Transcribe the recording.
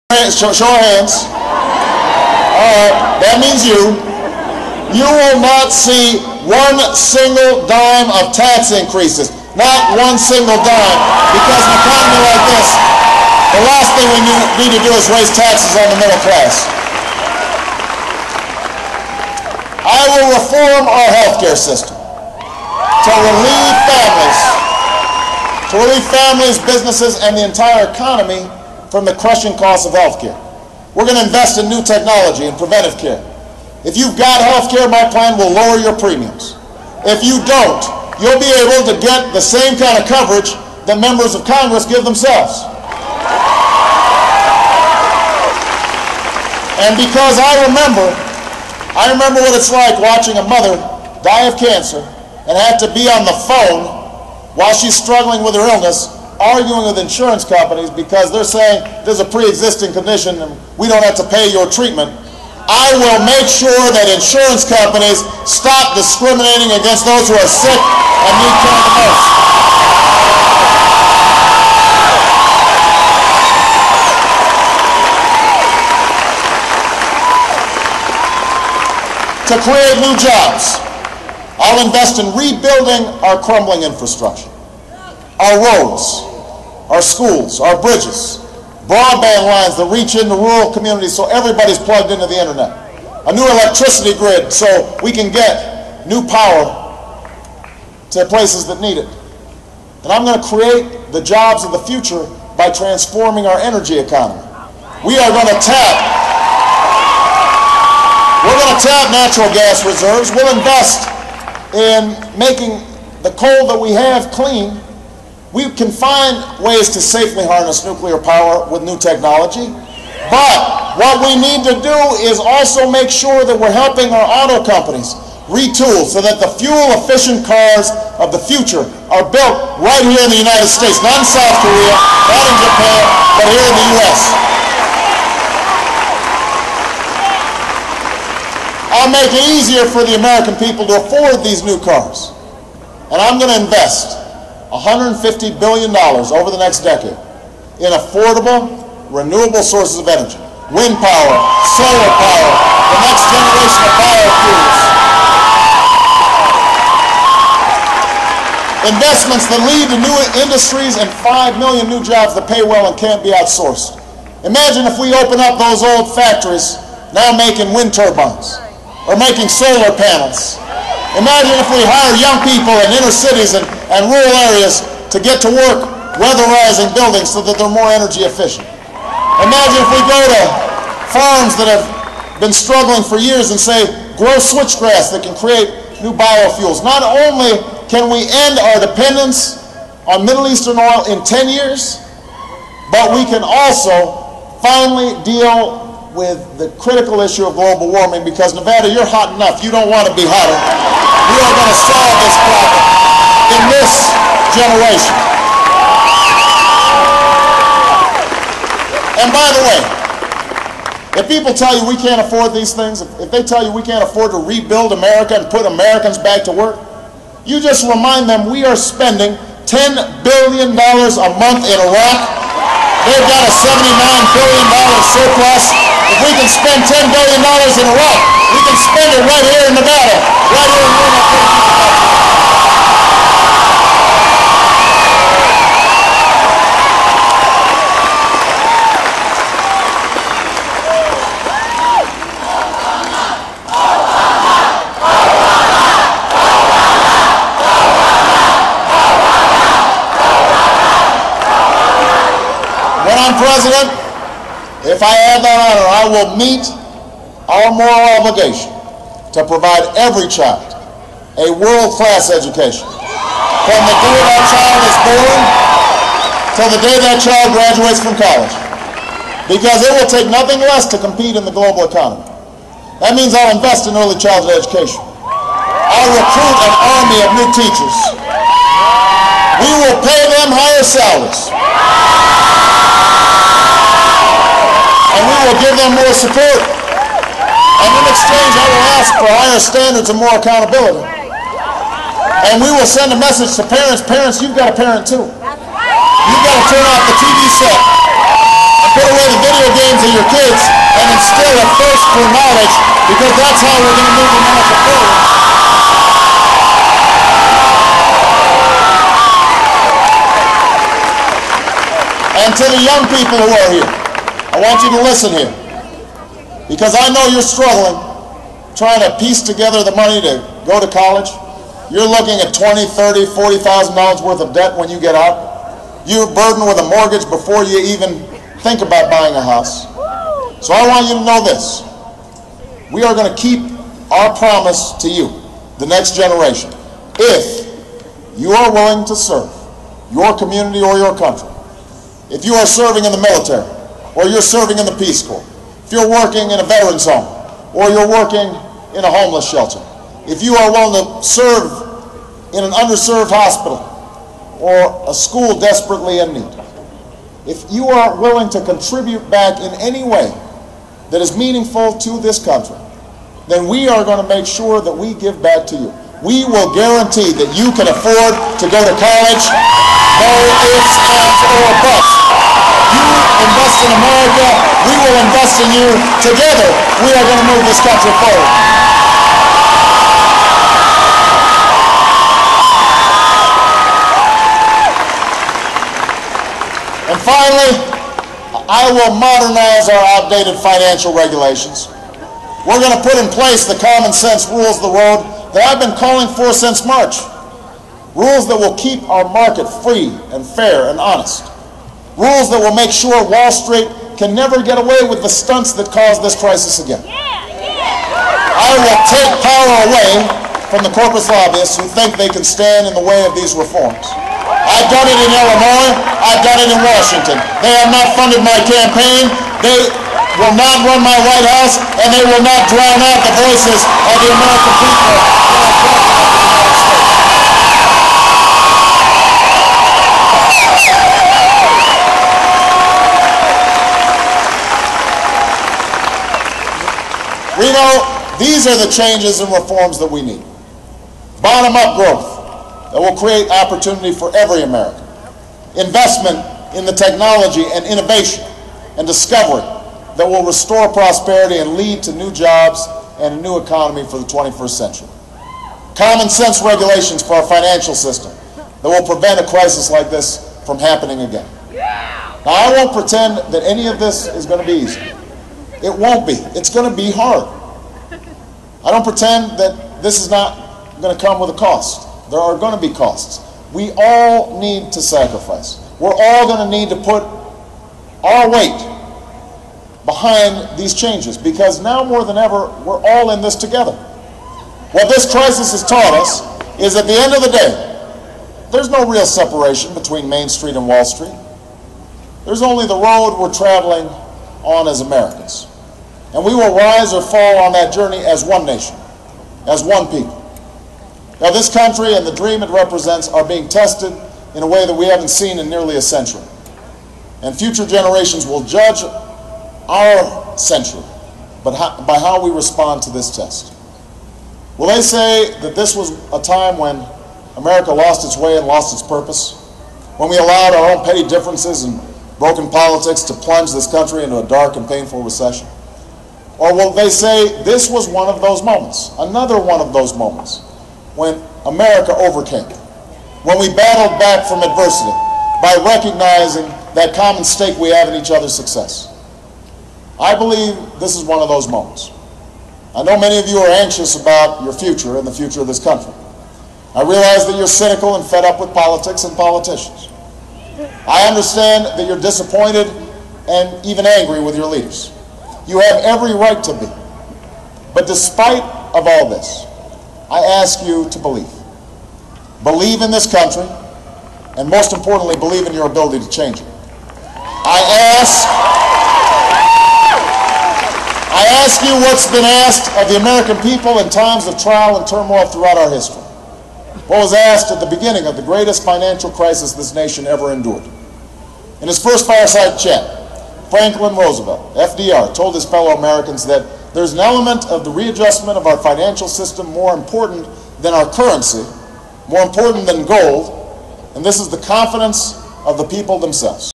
Show of hands. All right, that means you. You will not see one single dime of tax increases. Not one single dime. Because in an economy like this, the last thing we need to do is raise taxes on the middle class. I will reform our healthcare system to relieve families, businesses, and the entire economy from the crushing cost of healthcare. We're going to invest in new technology and preventive care. If you've got healthcare, my plan will lower your premiums. If you don't, you'll be able to get the same kind of coverage that members of Congress give themselves. And because I remember what it's like watching a mother die of cancer and have to be on the phone while she's struggling with her illness, arguing with insurance companies because they're saying there's a pre-existing condition and we don't have to pay your treatment. I will make sure that insurance companies stop discriminating against those who are sick and need care the most. To create new jobs, I'll invest in rebuilding our crumbling infrastructure, our roads, our schools, our bridges, broadband lines that reach into rural communities so everybody's plugged into the internet, a new electricity grid so we can get new power to places that need it. And I'm going to create the jobs of the future by transforming our energy economy. We're going to tap natural gas reserves. We'll invest in making the coal that we have clean. We can find ways to safely harness nuclear power with new technology, but what we need to do is also make sure that we're helping our auto companies retool so that the fuel-efficient cars of the future are built right here in the United States, not in South Korea, not in Japan, but here in the U.S. I'll make it easier for the American people to afford these new cars, and I'm going to invest $150 billion over the next decade in affordable, renewable sources of energy. Wind power, solar power, the next generation of biofuels. Investments that lead to new industries and 5 million new jobs that pay well and can't be outsourced. Imagine if we open up those old factories now making wind turbines or making solar panels. Imagine if we hire young people in inner cities and rural areas to get to work weatherizing buildings so that they're more energy efficient. Imagine if we go to farms that have been struggling for years and say, grow switchgrass that can create new biofuels. Not only can we end our dependence on Middle Eastern oil in 10 years, but we can also finally deal with the critical issue of global warming, because Nevada, you're hot enough. You don't want to be hotter. We are going to solve this problem in this generation. And by the way, if people tell you we can't afford these things, if they tell you we can't afford to rebuild America and put Americans back to work, you just remind them we are spending $10 billion a month in Iraq. They've got a $79 billion surplus. If we can spend $10 billion in Iraq, we can spend it right here in Nevada, right here in UNR. When I'm president, if I have that honor, I will meet our moral obligation to provide every child a world-class education. From the day that child is born till the day that child graduates from college. Because it will take nothing less to compete in the global economy. That means I'll invest in early childhood education. I'll recruit an army of new teachers. We will pay them higher salaries. And we will give them more support. And in exchange, I will ask for higher standards and more accountability. And we will send a message to parents. Parents, you've got a parent too. You've got to turn off the TV set and put away the video games kids and instill a thirst for knowledge, because that's how we're going to move America forward. And to the young people who are here, I want you to listen here, because I know you're struggling, trying to piece together the money to go to college. You're looking at $20,000, $30,000, $40,000 worth of debt when you get out. You're burdened with a mortgage before you even think about buying a house. So I want you to know this. We are going to keep our promise to you, the next generation, if you are willing to serve your community or your country. If you are serving in the military, or you're serving in the Peace Corps, if you're working in a veterans home, or you're working in a homeless shelter, if you are willing to serve in an underserved hospital or a school desperately in need, if you are willing to contribute back in any way that is meaningful to this country, then we are going to make sure that we give back to you. We will guarantee that you can afford to go to college, no ifs, ands, or buts. You invest in America, we will invest in you. Together, we are going to move this country forward. And finally, I will modernize our outdated financial regulations. We're going to put in place the common sense rules of the road that I've been calling for since March. Rules that will keep our market free and fair and honest. Rules that will make sure Wall Street can never get away with the stunts that caused this crisis again. I will take power away from the corporate lobbyists who think they can stand in the way of these reforms. I've done it in Illinois, I've done it in Washington. They have not funded my campaign, they will not run my White House, and they will not drown out the voices of the American people. We know these are the changes and reforms that we need. Bottom-up growth that will create opportunity for every American. Investment in the technology and innovation and discovery that will restore prosperity and lead to new jobs and a new economy for the 21st century. Common sense regulations for our financial system that will prevent a crisis like this from happening again. Now, I won't pretend that any of this is going to be easy. It won't be. It's going to be hard. I don't pretend that this is not going to come with a cost. There are going to be costs. We all need to sacrifice. We're all going to need to put our weight behind these changes, because now more than ever, we're all in this together. What this crisis has taught us is, at the end of the day, there's no real separation between Main Street and Wall Street. There's only the road we're traveling on as Americans. And we will rise or fall on that journey as one nation, as one people. Now, this country and the dream it represents are being tested in a way that we haven't seen in nearly a century. And future generations will judge our century by how we respond to this test. Will they say that this was a time when America lost its way and lost its purpose? When we allowed our own petty differences and broken politics to plunge this country into a dark and painful recession? Or will they say this was one of those moments, another one of those moments, when America overcame, when we battled back from adversity by recognizing that common stake we have in each other's success? I believe this is one of those moments. I know many of you are anxious about your future and the future of this country. I realize that you're cynical and fed up with politics and politicians. I understand that you're disappointed and even angry with your leaders. You have every right to be. But despite of all this, I ask you to believe. Believe in this country, and most importantly, believe in your ability to change it. I ask you what's been asked of the American people in times of trial and turmoil throughout our history. What was asked at the beginning of the greatest financial crisis this nation ever endured. In his first fireside chat, Franklin Roosevelt, FDR, told his fellow Americans that there's an element of the readjustment of our financial system more important than our currency, more important than gold, and this is the confidence of the people themselves.